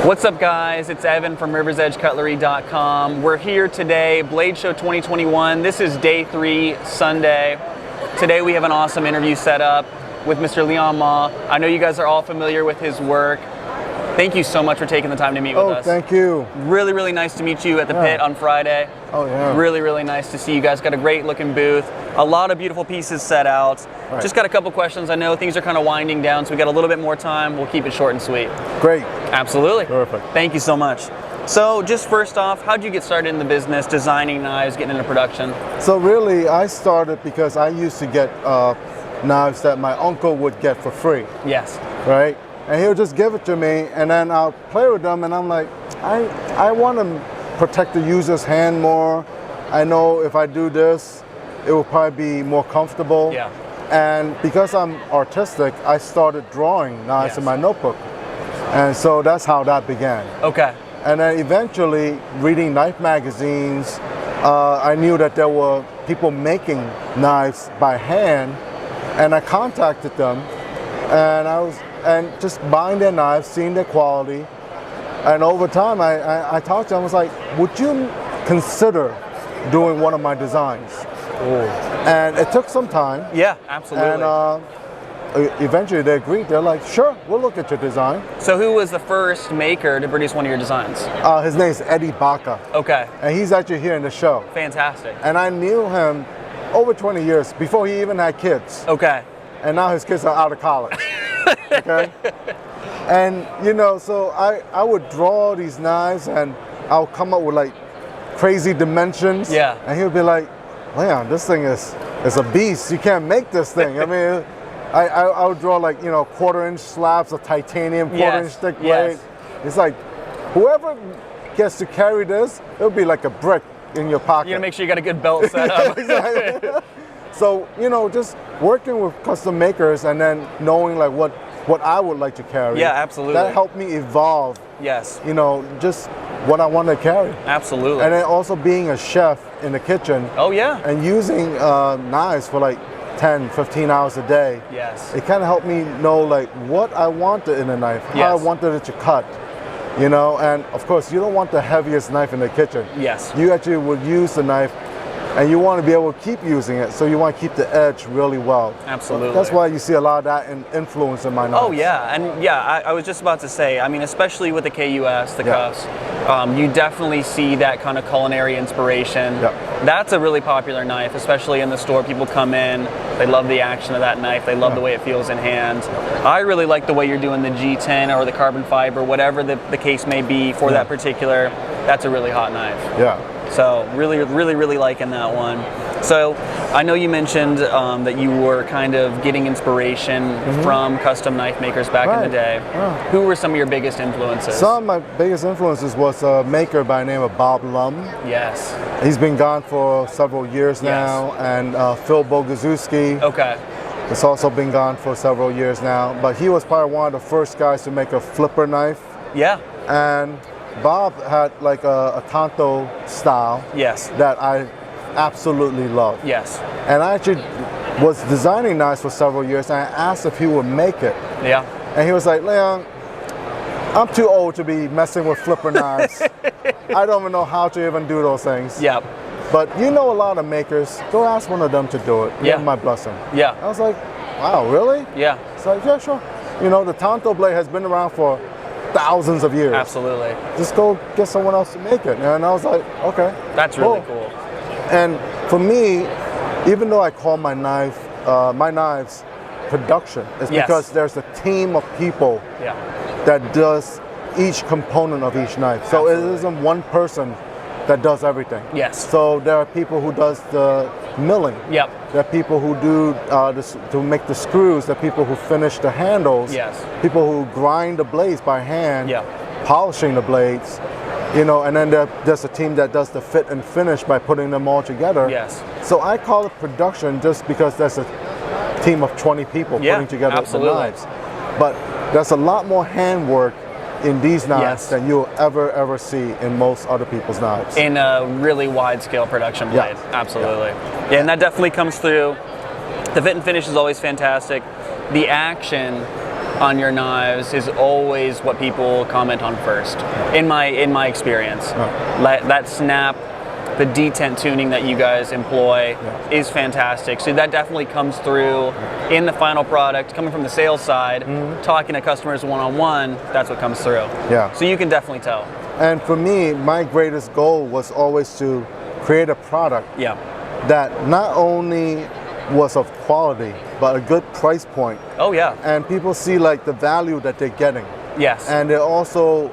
What's up, guys? It's Evan from riversedgecutlery.com. We're here today, Blade Show 2021. This is day 3, Sunday. Today we have an awesome interview set up with Mr. Liong Mah. I know you guys are all familiar with his work. Thank you so much for taking the time to meet with us. Oh, thank you. Really, really nice to meet you at the pit on Friday. Oh, yeah. Really, really nice to see you guys. Got a great looking booth. A lot of beautiful pieces set out. Right. Just got a couple questions. I know things are kind of winding down, so we got a little bit more time. We'll keep it short and sweet. Great. Absolutely. Perfect. Thank you so much. So just first off, how'd you get started in the business, designing knives, getting into production? So really, I started because I used to get knives that my uncle would get for free. Yes. Right? And he would just give it to me, and then I'll play with them, and I'm like, I want to protect the user's hand more. I know if I do this, it will probably be more comfortable. Yeah. And because I'm artistic, I started drawing knives in my notebook. And so that's how that began. Okay. And then eventually, reading knife magazines, I knew that there were people making knives by hand, and I contacted them, and just buying their knives, seeing their quality, and over time, I talked to them. I was like, "Would you consider doing one of my designs?" Ooh. And it took some time. Yeah, absolutely. And eventually, they agreed. They're like, "Sure, we'll look at your design." So who was the first maker to produce one of your designs? His name is Eddie Baca. Okay. And he's actually here in the show. Fantastic. And I knew him over 20 years before he even had kids. Okay. And now his kids are out of college. Okay? And you know, so I would draw these knives and I'll come up with like crazy dimensions. Yeah. And he would be like, "Leon, this thing is a beast. You can't make this thing." I mean, I would draw like, you know, 1/4-inch slabs of titanium, 1/4-inch thick blade. It's like, whoever gets to carry this, it'll be like a brick in your pocket. You gotta make sure you got a good belt set up. Exactly. So, you know, just working with custom makers and then knowing like what I would like to carry. Yeah, absolutely. That helped me evolve, Yes. you know, just what I want to carry. Absolutely. And then also being a chef in the kitchen Oh yeah. and using knives for like 10, 15 hours a day. Yes. It kind of helped me know like what I wanted in a knife, how I Yes. wanted it to cut, you know, and of course you don't want the heaviest knife in the kitchen. Yes. You actually would use the knife and you want to be able to keep using it, so you want to keep the edge really well. Absolutely. That's why you see a lot of that influence in my knives. Oh yeah, and yeah, I was just about to say, I mean, especially with the KUS, the cuffs, you definitely see that kind of culinary inspiration. Yeah. That's a really popular knife, especially in the store. People come in, they love the action of that knife, they love the way it feels in hand. I really like the way you're doing the G10 or the carbon fiber, whatever the case may be for that particular, that's a really hot knife. Yeah. So really, really, really liking that one. So I know you mentioned that you were kind of getting inspiration from custom knife makers back in the day. Who were some of your biggest influences? Some of my biggest influences was a maker by the name of Bob Lum. Yes. He's been gone for several years now, and Phil Bogazuski. Okay. It's also been gone for several years now, but he was probably one of the first guys to make a flipper knife. Yeah. And Bob had like a tanto style Yes. that I absolutely love. Yes. And I actually was designing knives for several years, and I asked if he would make it. Yeah. And he was like, "Leon, I'm too old to be messing with flipper knives. I don't even know how to even do those things. Yep. But you know a lot of makers, go ask one of them to do it. Yeah. Give my blessing." Yeah. I was like, "Wow, really?" Yeah. It's like, "Yeah, sure." You know, the tanto blade has been around for thousands of years. Absolutely. Just go get someone else to make it. And I was like, okay. That's really cool. And for me, even though I call my knives production, it's because there's a team of people that does each component of each knife. So it isn't one person that does everything. Yes. So there are people who does the milling. Yep. There are people who do to make the screws. There are people who finish the handles. Yes. People who grind the blades by hand. Yeah. Polishing the blades. You know, and then there's a team that does the fit and finish by putting them all together. Yes. So I call it production just because there's a team of 20 people putting together the knives. But there's a lot more handwork in these knives than you'll ever see in most other people's knives. In a really wide scale production blade. Absolutely. Yeah, and that definitely comes through. The fit and finish is always fantastic. The action on your knives is always what people comment on first, in my experience. That snap, the detent tuning that you guys employ is fantastic. So that definitely comes through in the final product. Coming from the sales side, talking to customers one-on-one, that's what comes through. Yeah. So you can definitely tell. And for me, my greatest goal was always to create a product that not only was of quality, but a good price point. Oh yeah. And people see like the value that they're getting. Yes. And they also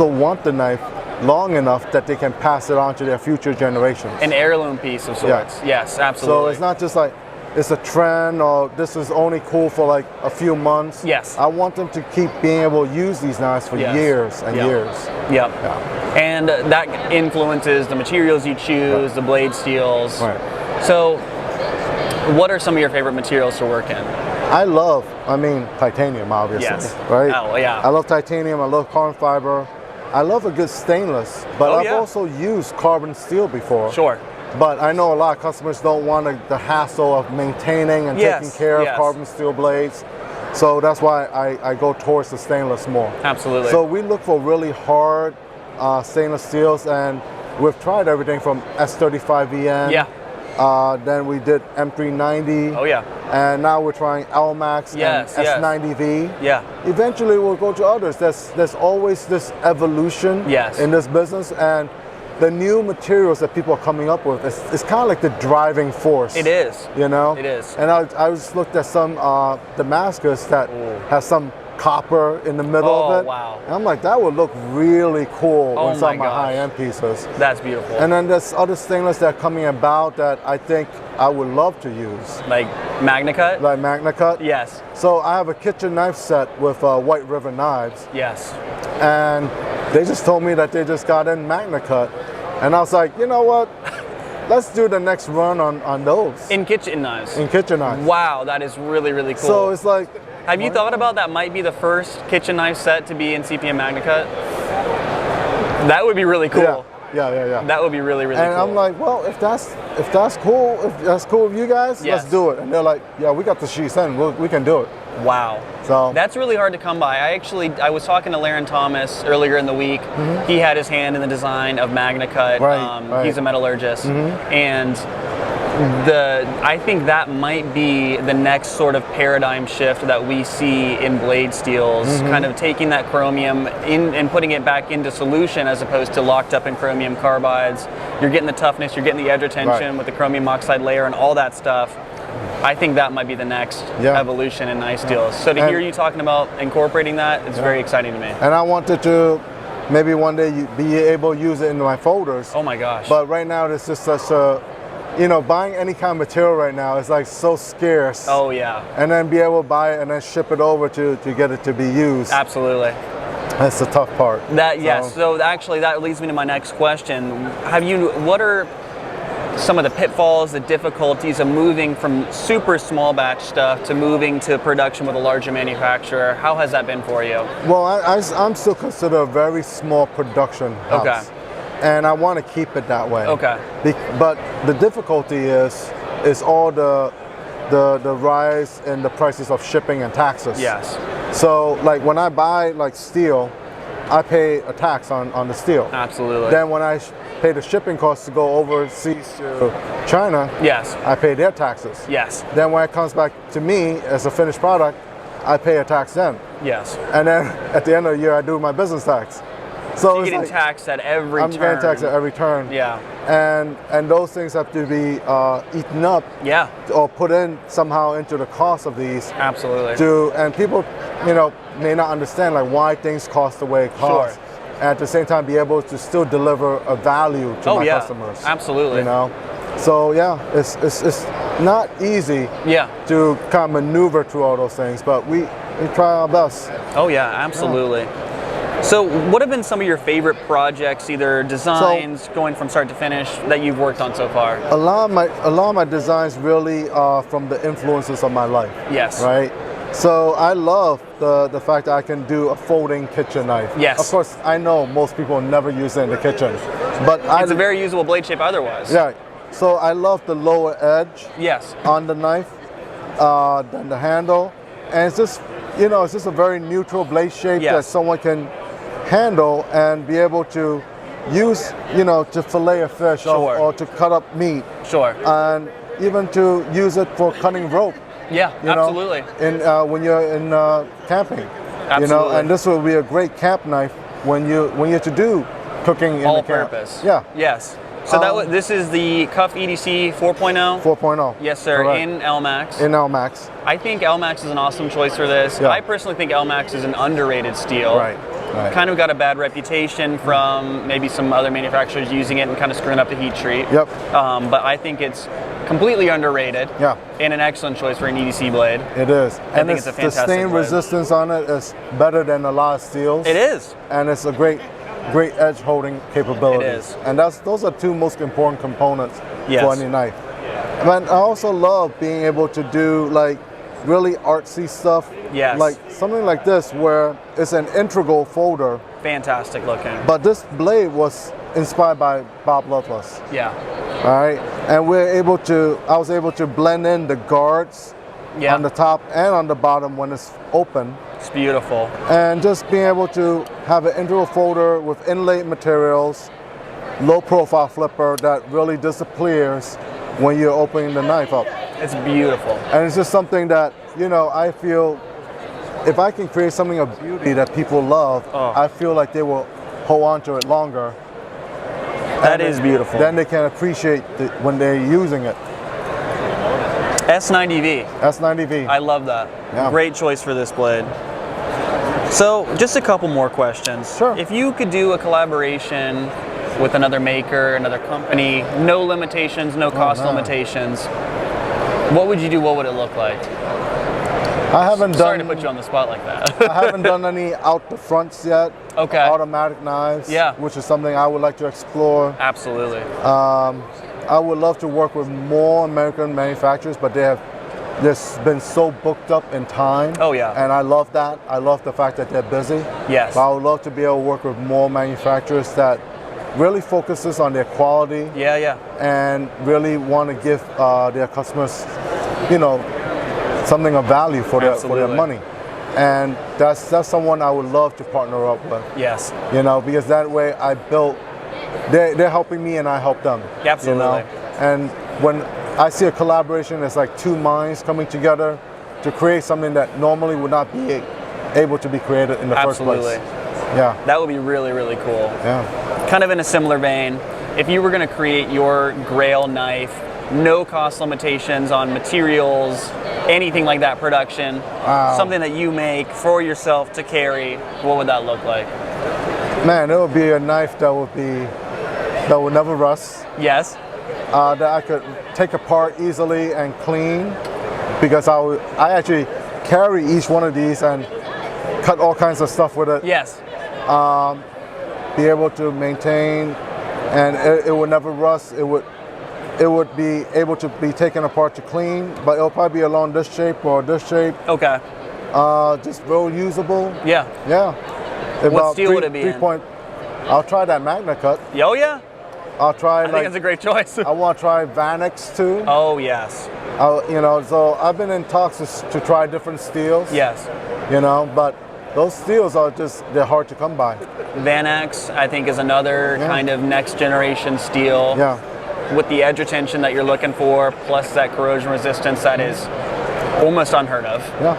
want the knife long enough that they can pass it on to their future generations. An heirloom piece of sorts. Yeah. Yes, absolutely. So it's not just like it's a trend or this is only cool for like a few months. Yes. I want them to keep being able to use these knives for years and years. Yep. Yeah. And that influences the materials you choose, the blade steels. Right. So what are some of your favorite materials to work in? I mean, titanium, obviously. Yes. Right? Oh, yeah. I love titanium, I love carbon fiber. I love a good stainless, but I've also used carbon steel before. Sure. But I know a lot of customers don't want the hassle of maintaining and taking care of carbon steel blades. So that's why I go towards the stainless more. Absolutely. So we look for really hard stainless steels, and we've tried everything from S35VN. Yeah. Then we did M390. Oh yeah. And now we're trying LMAX and S90V. Yeah. Eventually we'll go to others. There's always this evolution in this business, and the new materials that people are coming up with, it's kind of like the driving force. It is. You know? It is. And I just looked at some Damascus that has some copper in the middle of it. Wow. And I'm like, that would look really cool on some of my high-end pieces. That's beautiful. And then there's other stainless that are coming about that I think I would love to use. Like MagnaCut? Like MagnaCut? Yes. So I have a kitchen knife set with White River knives. Yes. And they just told me that they just got in MagnaCut. And I was like, you know what? Let's do the next run on those. In kitchen knives? In kitchen knives. Wow, that is really, really cool. So it's like... Have you thought about that might be the first kitchen knife set to be in CPM MagnaCut? That would be really cool. Yeah. That would be really, really cool. And I'm like, well, if that's cool with you guys, let's do it. And they're like, yeah, we got the sheets in, we can do it. Wow. So that's really hard to come by. I was talking to Laren Thomas earlier in the week. He had his hand in the design of MagnaCut. Right. He's a metallurgist, and I think that might be the next sort of paradigm shift that we see in blade steels, kind of taking that chromium in and putting it back into solution as opposed to locked up in chromium carbides. You're getting the toughness, you're getting the edge retention with the chromium oxide layer and all that stuff. I think that might be the next evolution in knife steels. So to hear you talking about incorporating that, it's very exciting to me. And I wanted to maybe one day be able to use it in my folders. Oh my gosh. But right now it's just such a, buying any kind of material right now is like so scarce. Oh yeah. And then be able to buy it and then ship it over to get it to be used. Absolutely. That's the tough part. So actually that leads me to my next question. What are some of the pitfalls, the difficulties of moving from super small batch stuff to moving to production with a larger manufacturer? How has that been for you? Well, I'm still considered a very small production house. Okay. And I want to keep it that way. Okay. But the difficulty is all the rise in the prices of shipping and taxes. Yes. So like when I buy like steel, I pay a tax on the steel. Absolutely. Then when I pay the shipping costs to go overseas to China, I pay their taxes. Yes. Then when it comes back to me as a finished product, I pay a tax then. Yes. And then at the end of the year, I do my business tax. So you're getting taxed at every turn. I'm getting taxed at every turn. Yeah. And those things have to be eaten up. Yeah. Or put in somehow into the cost of these. Absolutely. And people, may not understand like why things cost the way it costs. Sure. And at the same time be able to still deliver a value to my customers. Absolutely. So it's not easy to kind of maneuver through all those things, but we try our best. Oh yeah, absolutely. So what have been some of your favorite projects, either designs going from start to finish, that you've worked on so far? A lot of my designs really are from the influences of my life. Yes. Right? So I love the fact that I can do a folding kitchen knife. Yes. Of course, I know most people never use it in the kitchen, but it's a very usable blade shape otherwise. Yeah. So I love the lower edge. Yes. On the knife, then the handle, and it's just, you know, it's just a very neutral blade shape Yes. that someone can handle and be able to use, you know, to fillet a fish Sure. or to cut up meat, Sure. and even to use it for cutting rope. Yeah, You know, absolutely. when you're in camping, you know, Absolutely. and this will be a great camp knife when you're to do cooking in All the camp. purpose. Yeah, Yes. So this is the Cuff EDC 4.0. 4.0. Yes, sir. Correct. In LMAX. In LMAX. I think LMAX is an awesome choice for this. Yeah. I personally think LMAX is an underrated steel. Right. Right. Kind of got a bad reputation from maybe some other manufacturers using it and kind of screwing up the heat treat. Yep. But I think it's completely underrated. Yeah. And an excellent choice for an EDC blade. It is. I think it's a fantastic the stain blade. resistance on it is better than a lot of steels. It is. And it's a great edge holding capability. It is. And those are two most important components Yes. for any knife. But I also love being able to do like really artsy stuff. Yes. Like something like this where it's an integral folder, Fantastic looking. but this blade was inspired by Bob Loveless. Yeah. All right, and I was able to blend in the guards Yeah. on the top and on the bottom when it's open, It's beautiful. and just being able to have an integral folder with inlaid materials, low profile flipper that really disappears when you're opening the knife up. It's beautiful. And it's just something that, you know, I feel if I can create something of beauty that people love, I feel like they will hold on to it longer. That is beautiful. Then they can appreciate it when they're using it. S90V. S90V. I love that. Yeah. Great choice for this blade. So, just a couple more questions. Sure. If you could do a collaboration with another maker, another company, no limitations, no cost man. limitations, what would you do? What would it look like? I haven't Sorry done. to put you on the spot like that. I haven't done any out the fronts yet. Okay. Automatic knives. Yeah. Which is something I would like to explore. Absolutely. I would love to work with more American manufacturers, but they have just been so booked up in time. Oh, yeah. And I love that. I love the fact that they're busy. Yes. But I would love to be able to work with more manufacturers that really focuses on their quality Yeah, yeah. and really want to give their customers, you know, something of value for their Absolutely. money. And that's someone I would love to partner up with. Yes. You know, because that way they're helping me and I help them. Absolutely. You know? And when I see a collaboration, it's like two minds coming together to create something that normally would not be able to be created in the Absolutely. first place. Yeah. That would be really, really cool. Yeah. Kind of in a similar vein, if you were going to create your Grail knife, no cost limitations on materials, anything like that, production, Wow. something that you make for yourself to carry, what would that look like? Man, it would be a knife that would never rust. Yes. That I could take apart easily and clean, because I actually carry each one of these and cut all kinds of stuff with it. Yes. Be able to maintain, and it would never rust. It would be able to be taken apart to clean, but it'll probably be along this shape or this shape. Okay. Just real usable. Yeah. Yeah. What steel would it be in? I'll try that Magna Cut. Oh, yeah? I'll try I think it's a great choice. I want to try Vanix too. Oh, yes. You know, so I've been in talks to try different steels. Yes. You know, but those steels they're hard to come by. Vanax, I think, is another kind of next generation steel. Yeah. With the edge retention that you're looking for, plus that corrosion resistance that is almost unheard of. Yeah.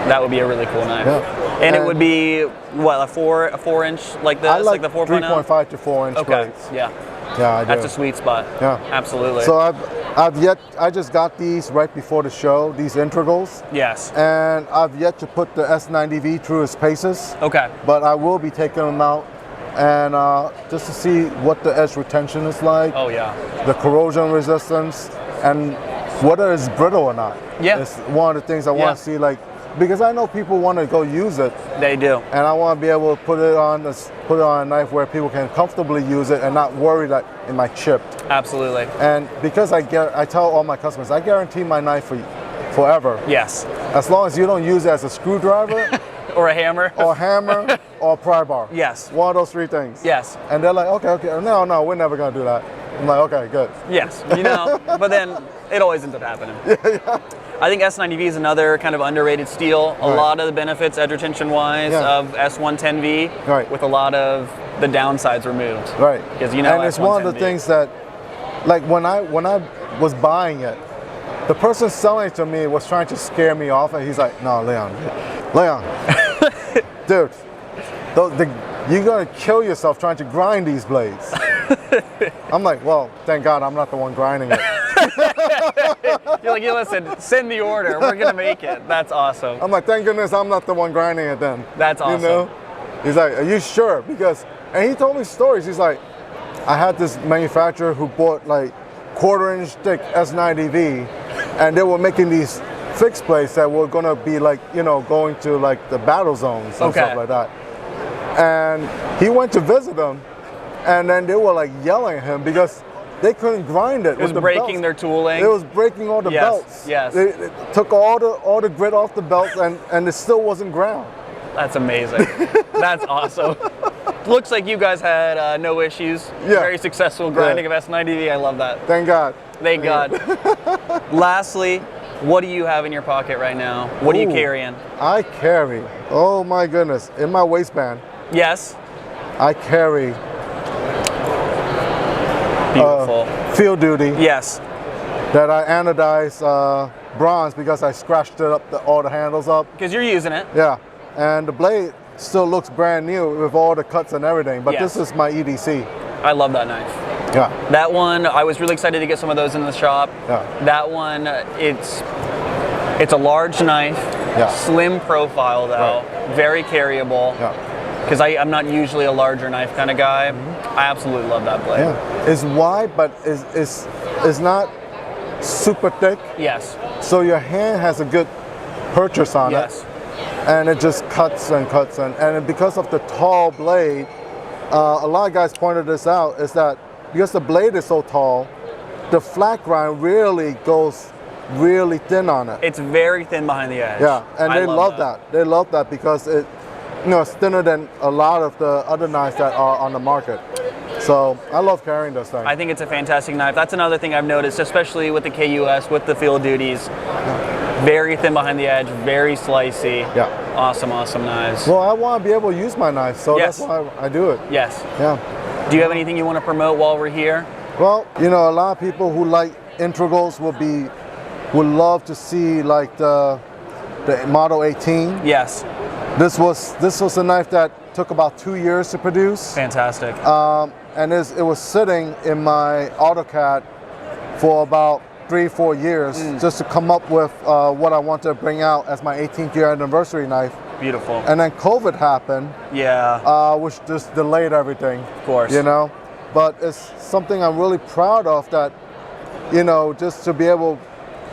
That would be a really cool knife. Yeah. And it would be, what, a 4 inch like this? I like the 4.0? 3.5 to 4 inch Okay. blades. Yeah. Yeah, I do. That's a sweet spot. Yeah. Absolutely. So I just got these right before the show, these integrals, yes. and I've yet to put the S90V through its paces. Okay. But I will be taking them out and just to see what the edge retention is like. Oh, yeah. The corrosion resistance, and whether it's brittle or not. Yeah. It's one of the things I want to see, like, because I know people want to go use it, They do. and I want to be able to put it on a knife where people can comfortably use it and not worry that it might chip. Absolutely. And because I tell all my customers, I guarantee my knife for forever. Yes. As long as you don't use it as a screwdriver Or a hammer. or hammer or pry bar. Yes. One of those three things. Yes. And they're like, okay, no, we're never gonna do that. I'm like, okay, good. Yes, you know, but then it always ends up happening. I think S90V is another kind of underrated steel. A lot of the benefits, edge retention wise, of S110V, with a lot of the downsides removed. Right. Because you know, and it's one of the things that, like when I was buying it, the person selling it to me was trying to scare me off, and he's like, "No, Leon, dude, you're gonna kill yourself trying to grind these blades." I'm like, well, thank God I'm not the one grinding it. You're like, yeah, listen, send the order. We're gonna make it. That's awesome. I'm like, thank goodness I'm not the one grinding it then. That's awesome. You know? He's like, are you sure? Because, and he told me stories. He's like, I had this manufacturer who bought like 1/4-inch thick S90V, and they were making these fixed plates that were gonna be like, you know, going to like the battle zones and stuff like that. And he went to visit them, and then they were like yelling at him because they couldn't grind it. It was breaking their tooling. It was breaking all the belts. Yes. They took all the grit off the belts, and it still wasn't ground. That's amazing. That's awesome. Looks like you guys had no issues. Very successful grinding of S90V. I love that. Thank God. Thank God. Lastly, what do you have in your pocket right now? What are you carrying? I carry, oh my goodness, in my waistband. Yes. I carry beautiful field duty. Yes. That I anodized bronze because I scratched it up, all the handles up. Because you're using it. Yeah, and the blade still looks brand new with all the cuts and everything. But this is my EDC. I love that knife. Yeah. That one, I was really excited to get some of those in the shop. Yeah. That one, it's a large knife. Yeah. Slim profile though. Very carryable. Yeah. Because I'm not usually a larger knife kind of guy. I absolutely love that blade. Yeah. It's wide, but it's not super thick. Yes. So your hand has a good purchase on it. And it just cuts and cuts. And because of the tall blade, a lot of guys pointed this out, is that because the blade is so tall, the flat grind really goes really thin on it. It's very thin behind the edge. Yeah, and they love that. They love that because it, you know, it's thinner than a lot of the other knives that are on the market. So I love carrying those things. I think it's a fantastic knife. That's another thing I've noticed, especially with the KUS, with the field duties. Very thin behind the edge, very slicey. Yeah. Awesome, awesome knives. Well, I want to be able to use my knife, so that's why I do it. Yes. Yeah. Do you have anything you want to promote while we're here? Well, you know, a lot of people who like integrals would love to see like the Model 18. Yes. This was a knife that took about 2 years to produce. Fantastic. And it was sitting in my AutoCAD for about 3-4 years just to come up with what I want to bring out as my 18th year anniversary knife. Beautiful. And then COVID happened. Yeah. Which just delayed everything. Of course. You know, but it's something I'm really proud of, that, you know, just to be able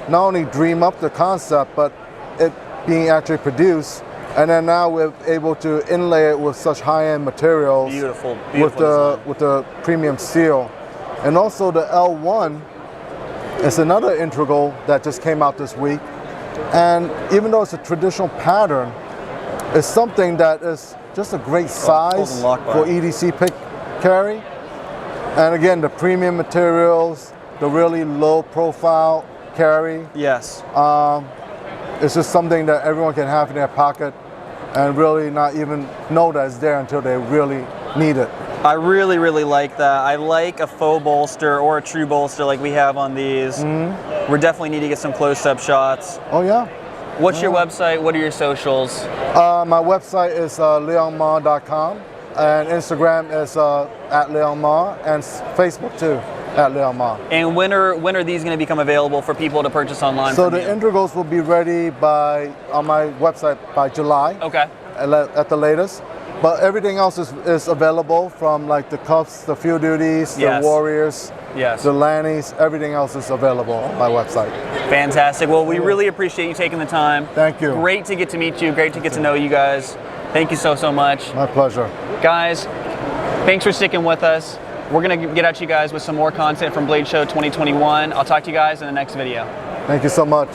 not only dream up the concept, but it being actually produced. And then now we're able to inlay it with such high-end materials. Beautiful, with the premium steel. And also the L1 is another integral that just came out this week. And even though it's a traditional pattern, it's something that is just a great size for EDC pick carry. And again, the premium materials, the really low profile carry. Yes. It's just something that everyone can have in their pocket and really not even know that it's there until they really need it. I really, really like that. I like a faux bolster or a true bolster like we have on these. We definitely need to get some close-up shots. Oh yeah. What's your website? What are your socials? My website is liongmah.com, and Instagram is at Liong Mah, and Facebook too, at Liong Mah. And when are these going to become available for people to purchase online? So the integrals will be ready on my website by July. Okay. At the latest. But everything else is available, from like the cuffs, the field duties, the warriors, the Lannies, everything else is available on my website. Fantastic. Well, we really appreciate you taking the time. Thank you. Great to get to meet you. Great to get to know you guys. Thank you so much. My pleasure. Guys, thanks for sticking with us. We're going to get at you guys with some more content from Blade Show 2021. I'll talk to you guys in the next video. Thank you so much.